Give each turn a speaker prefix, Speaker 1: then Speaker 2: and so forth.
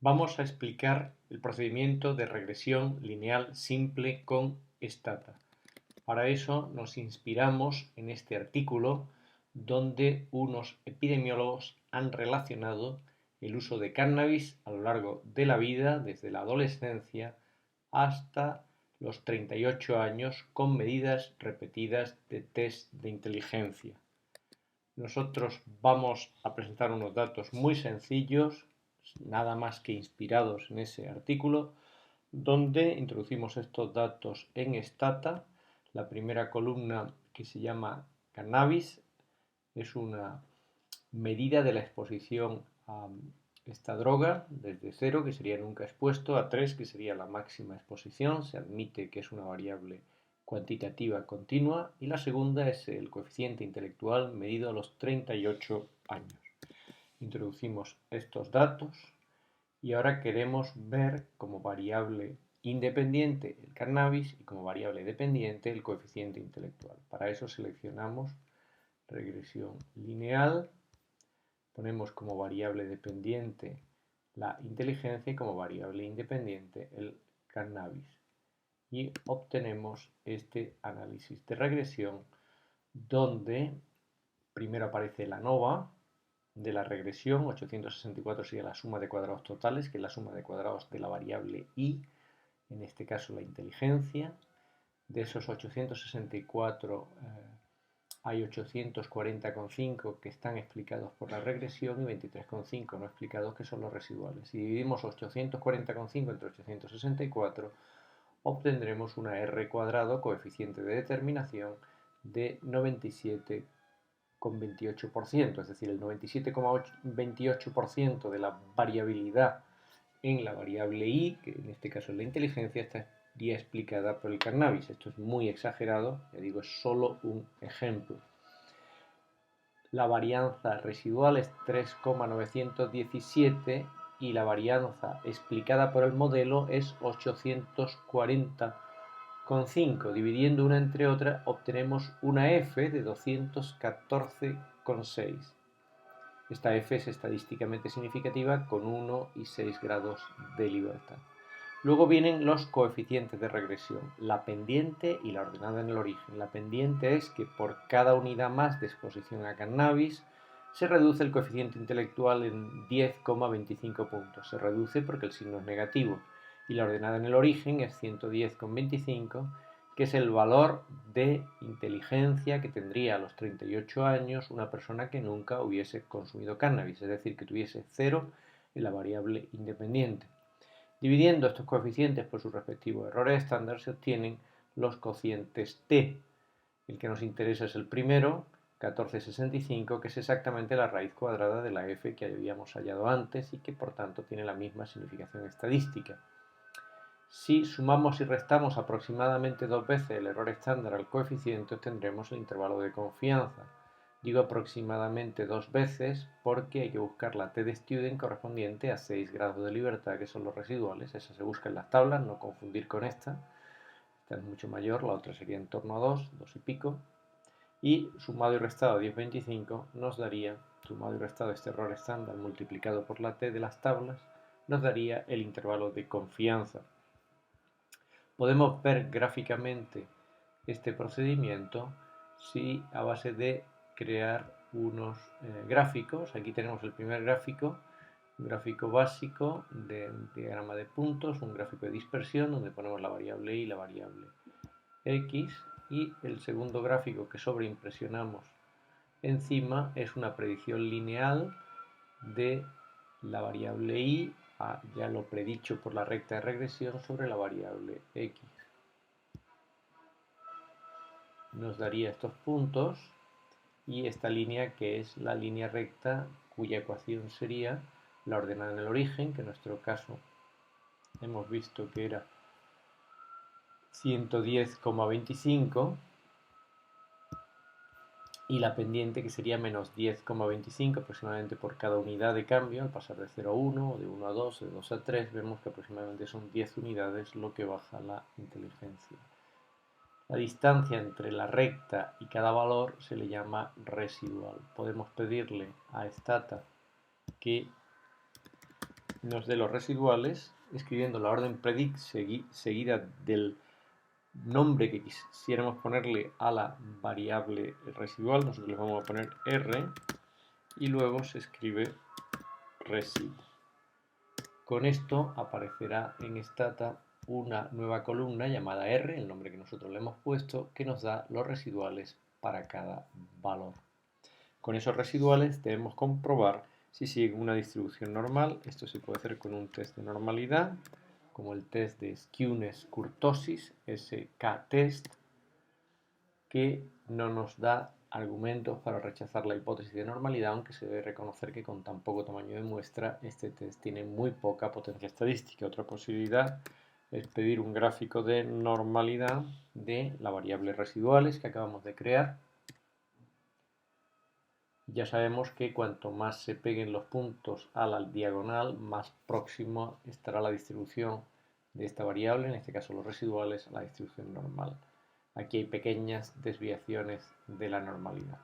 Speaker 1: Vamos a explicar el procedimiento de regresión lineal simple con Stata. Para eso nos inspiramos en este artículo donde unos epidemiólogos han relacionado el uso de cannabis a lo largo de la vida, desde la adolescencia hasta los 38 años, con medidas repetidas de test de inteligencia. Nosotros vamos a presentar unos datos muy sencillos, nada más que inspirados en ese artículo, donde introducimos estos datos en Stata. La primera columna, que se llama cannabis, es una medida de la exposición a esta droga desde 0, que sería nunca expuesto, a 3, que sería la máxima exposición. Se admite que es una variable cuantitativa continua, y la segunda es el coeficiente intelectual medido a los 38 años. Introducimos estos datos y ahora queremos ver como variable independiente el cannabis y como variable dependiente el coeficiente intelectual. Para eso seleccionamos regresión lineal, ponemos como variable dependiente la inteligencia y como variable independiente el cannabis. Y obtenemos este análisis de regresión donde primero aparece la ANOVA de la regresión. 864 sería la suma de cuadrados totales, que es la suma de cuadrados de la variable i, en este caso la inteligencia. De esos 864 hay 840,5 que están explicados por la regresión y 23,5 no explicados, que son los residuales. Si dividimos 840,5 entre 864, obtendremos una R cuadrado, coeficiente de determinación, de 97,28%, es decir, el 97,28% de la variabilidad en la variable i, que en este caso es la inteligencia, estaría explicada por el cannabis. Esto es muy exagerado, ya digo, es solo un ejemplo. La varianza residual es 3,917 y la varianza explicada por el modelo es 840,5. Dividiendo una entre otra obtenemos una F de 214,6. Esta F es estadísticamente significativa con 1 y 6 grados de libertad. Luego vienen los coeficientes de regresión, la pendiente y la ordenada en el origen. La pendiente es que por cada unidad más de exposición a cannabis se reduce el coeficiente intelectual en 10,25 puntos. Se reduce porque el signo es negativo. Y la ordenada en el origen es 110,25, que es el valor de inteligencia que tendría a los 38 años una persona que nunca hubiese consumido cannabis, es decir, que tuviese 0 en la variable independiente. Dividiendo estos coeficientes por sus respectivos errores estándar se obtienen los cocientes t. El que nos interesa es el primero, 1465, que es exactamente la raíz cuadrada de la f que habíamos hallado antes y que por tanto tiene la misma significación estadística. Si sumamos y restamos aproximadamente 2 veces el error estándar al coeficiente, obtendremos el intervalo de confianza. Digo aproximadamente 2 veces porque hay que buscar la t de Student correspondiente a 6 grados de libertad, que son los residuales. Esa se busca en las tablas, no confundir con esta. Esta es mucho mayor, la otra sería en torno a 2 y pico. Y sumado y restado 10,25 nos daría, sumado y restado este error estándar multiplicado por la t de las tablas, nos daría el intervalo de confianza. Podemos ver gráficamente este procedimiento si a base de crear unos gráficos. Aquí tenemos el primer gráfico, un gráfico básico de un diagrama de puntos, un gráfico de dispersión donde ponemos la variable y la variable x, y el segundo gráfico que sobreimpresionamos encima es una predicción lineal de la variable y, ya lo predicho por la recta de regresión, sobre la variable x. Nos daría estos puntos y esta línea, que es la línea recta cuya ecuación sería la ordenada en el origen, que en nuestro caso hemos visto que era 110,25, y la pendiente, que sería menos 10,25 aproximadamente por cada unidad de cambio. Al pasar de 0 a 1, de 1 a 2, de 2 a 3, vemos que aproximadamente son 10 unidades lo que baja la inteligencia. La distancia entre la recta y cada valor se le llama residual. Podemos pedirle a Stata que nos dé los residuales escribiendo la orden predict seguida del nombre que quisiéramos ponerle a la variable residual. Nosotros le vamos a poner R y luego se escribe resid. Con esto aparecerá en Stata una nueva columna llamada R, el nombre que nosotros le hemos puesto, que nos da los residuales para cada valor. Con esos residuales debemos comprobar si siguen una distribución normal. Esto se puede hacer con un test de normalidad, como el test de Skewness-Kurtosis, SK-test, que no nos da argumentos para rechazar la hipótesis de normalidad, aunque se debe reconocer que con tan poco tamaño de muestra este test tiene muy poca potencia estadística. Otra posibilidad es pedir un gráfico de normalidad de la variable residuales que acabamos de crear. Ya sabemos que cuanto más se peguen los puntos a la diagonal, más próximo estará la distribución de esta variable, en este caso los residuales, a la distribución normal. Aquí hay pequeñas desviaciones de la normalidad.